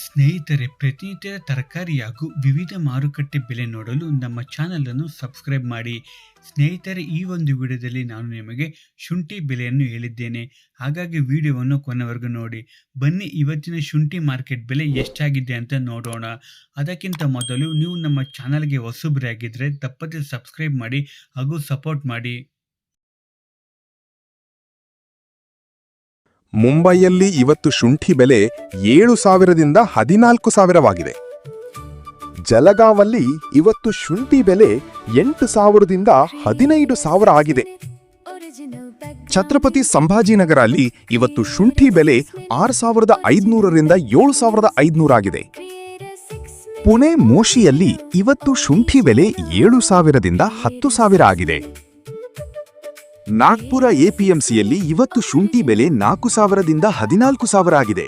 ಸ್ನೇಹಿತರೆ, ಪ್ರತಿನಿತ್ಯದ ತರಕಾರಿ ಹಾಗೂ ವಿವಿಧ ಮಾರುಕಟ್ಟೆ ಬೆಲೆ ನೋಡಲು ನಮ್ಮ ಚಾನಲ್ ಅನ್ನು ಸಬ್ಸ್ಕ್ರೈಬ್ ಮಾಡಿ. ಸ್ನೇಹಿತರೆ, ಈ ಒಂದು ವಿಡಿಯೋದಲ್ಲಿ ನಾನು ನಿಮಗೆ ಶುಂಠಿ ಬೆಲೆಯನ್ನು ಹೇಳಿದ್ದೇನೆ. ಹಾಗಾಗಿ ವಿಡಿಯೋವನ್ನು ಕೊನೆವರೆಗೂ ನೋಡಿ. ಬನ್ನಿ, ಇವತ್ತಿನ ಶುಂಠಿ ಮಾರ್ಕೆಟ್ ಬೆಲೆ ಎಷ್ಟಾಗಿದೆ ಅಂತ ನೋಡೋಣ. ಅದಕ್ಕಿಂತ ಮೊದಲು ನೀವು ನಮ್ಮ ಚಾನಲ್ಗೆ ಹೊಸಬರಾಗಿದ್ದರೆ ತಪ್ಪದೆ ಸಬ್ಸ್ಕ್ರೈಬ್ ಮಾಡಿ ಹಾಗೂ ಸಪೋರ್ಟ್ ಮಾಡಿ. ಮುಂಬೈಯಲ್ಲಿ ಇವತ್ತು ಶುಂಠಿ ಬೆಲೆ 7,000ದಿಂದ 14,000ವಾಗಿದೆ. ಜಲಗಾಂವಲ್ಲಿ ಇವತ್ತು ಶುಂಠಿ ಬೆಲೆ 8,000ದಿಂದ 15,000 ಆಗಿದೆ. ಛತ್ರಪತಿ ಸಂಭಾಜಿನಗರ ಅಲ್ಲಿ ಇವತ್ತು ಶುಂಠಿ ಬೆಲೆ 6,500ರಿಂದ 7,500 ಆಗಿದೆ. ಪುಣೆ ಮೋಶಿಯಲ್ಲಿ ಇವತ್ತು ಶುಂಠಿ ಬೆಲೆ 7,000ದಿಂದ 10,000 ಆಗಿದೆ. ನಾಗ್ಪುರ ಎಪಿಎಂಸಿಯಲ್ಲಿ ಇವತ್ತು ಶುಂಠಿ ಬೆಲೆ 4,000ದಿಂದ 14,000 ಆಗಿದೆ.